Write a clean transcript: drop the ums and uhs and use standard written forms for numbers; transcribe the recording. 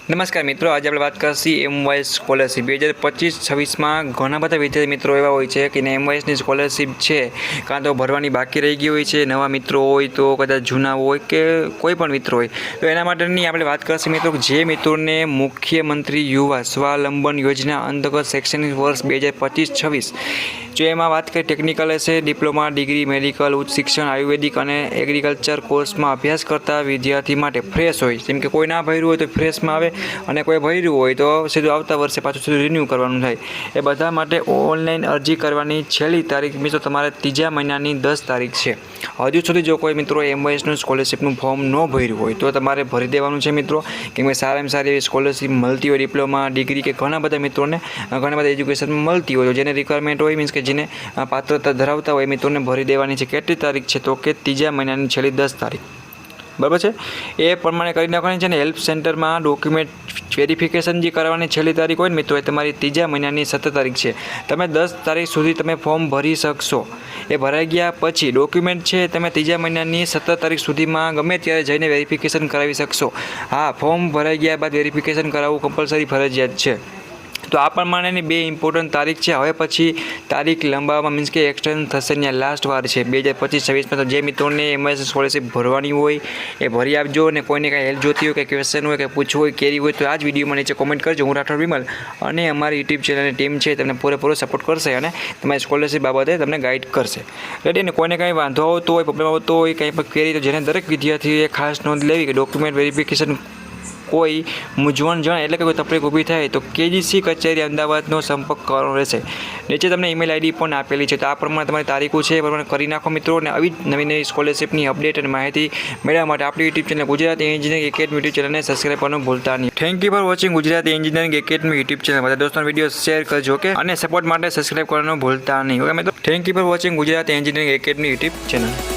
નમસ્કાર મિત્રો, આજે આપણે વાત કરીશું એમવાય સ્કોલરશીપ 2025-26 માં ઘણા બધા વિદ્યાર્થી મિત્રો એવા હોય છે કે એમવાયની સ્કોલરશીપ છે કાં તો ભરવાની બાકી રહી ગઈ હોય છે, નવા મિત્રો હોય તો કદાચ જૂના હોય કે કોઈ પણ મિત્રો હોય તો એના માટેની આપણે વાત કરીશું મિત્રો. જે મિત્રોને મુખ્યમંત્રી યુવા સ્વાવલંબન યોજના અંતર્ગત શૈક્ષણિક વર્ષ 2025-26 જો એમાં વાત કરીએ ટેકનિકલ હશે, ડિપ્લોમા, ડિગ્રી, મેડિકલ, ઉચ્ચ શિક્ષણ, આયુર્વેદિક અને એગ્રીકલ્ચર કોર્સમાં અભ્યાસ કરતા વિદ્યાર્થી માટે ફ્રેશ હોય, જેમ કે કોઈ ના ભર્યું હોય તો ફ્રેશમાં આવે અને કોઈ ભર્યું હોય તો સીધું આવતા વર્ષે પાછું સીધું રિન્યૂ કરવાનું થાય. એ બધા માટે ઓનલાઈન અરજી કરવાની છેલ્લી તારીખ મિત્રો તમારે ત્રીજા મહિનાની 10 તારીખ છે. હજુ સુધી જો કોઈ મિત્રો એમવાયસનું સ્કોલરશીપનું ફોર્મ ન ભર્યું હોય તો તમારે ભરી દેવાનું છે મિત્રો, કેમ કે સારામાં સારી એવી સ્કોલરશીપ મળતી હોય, ડિપ્લોમા, ડિગ્રી કે ઘણા બધા મિત્રોને ઘણા બધા એજ્યુકેશનમાં મળતી હોય, જેને રિક્વાયરમેન્ટ હોય મીન્સ કે જેને પાત્રતા ધરાવતા હોય મિત્રોને ભરી દેવાની છે. કેટલી તારીખ છે તો કે ત્રીજા મહિનાની છેલ્લી 10 તારીખ, બરાબર છે. એ પ્રમાણે કરી નાખવાની છે ને. હેલ્પ સેન્ટરમાં ડોક્યુમેન્ટ વેરિફિકેશન જે કરવાની છેલ્લી તારીખ હોય ને મિત્રો એ તમારી ત્રીજા મહિનાની 17 તારીખ છે. તમે 10 તારીખ સુધી તમે ફોર્મ ભરી શકશો. એ ભરાઈ ગયા પછી ડોક્યુમેન્ટ છે તમે ત્રીજા મહિનાની 17 તારીખ સુધીમાં ગમે ત્યારે જઈને વેરિફિકેશન કરાવી શકશો. હા, ફોર્મ ભરાઈ ગયા બાદ વેરિફિકેશન કરાવવું કમ્પલસરી ફરજિયાત છે. તો આ પ્રમાણેની 2 ઇમ્પોર્ટન્ટ તારીખ છે. હવે પછી તારીખ લંબાવવામાં મીન્સ કે એક્સટેન્ડ થશે. ત્યાં લાસ્ટ વાર છે 2025-26માં. તો જે મિત્રોને એમવાય સ્કોલરશીપ ભરવાની હોય એ ભરી આપજો. અને કોઈને કાંઈ હેલ્પ જોતી હોય કે ક્વેશ્ચન હોય કે પૂછવું હોય, કેરી હોય તો આ જ વિડીયોમાં નીચે કોમેન્ટ કરજો. હું રાઠોડ વિમલ અને અમારી યુટ્યુબ ચેનલની ટીમ છે તમને પૂરેપૂરો સપોર્ટ કરશે અને તમારી સ્કોલરશીપ બાબતે તમને ગાઈડ કરશે. રેડી ને કોઈને કાંઈ વાંધો આવતો હોય, પ્રોબ્લેમ આવતો હોય, કંઈ પણ ક્વેરી તો જેને દરેક વિદ્યાર્થીએ ખાસ નોંધ લેવી કે ડોક્યુમેન્ટ વેરિફિકેશન કોઈ મૂંઝવણ જણાય એટલે કે કોઈ તકલીફ ઊભી થાય તો કેજીસી કચેરી અમદાવાદનો સંપર્ક કરવાનો રહેશે. નીચે તમને ઈમેલ આઈડી પણ આપેલી છે. તો આ પ્રમાણે તમારી તારીખો છે એ પ્રમાણે કરી નાખો મિત્રો. અને આવી જ નવી નવી સ્કોલરશીપની અપડેટ અને માહિતી મેળવવા માટે આપણી YouTube channel Gujarati engineering academy YouTube ચેનલને સબસ્ક્રાઈબ કરવાનું ભૂલતા નહીં. Thank you for watching Gujarati engineering academy YouTube channel. બધા દોસ્તોનો વિડીયો શેર કરજો ઓકે, અને સપોર્ટ માટે સબસ્ક્રાઈબ કરવાનું ભૂલતા નહીં ઓકે મિત્રો. Thank you for watching Gujarati engineering academy YouTube channel.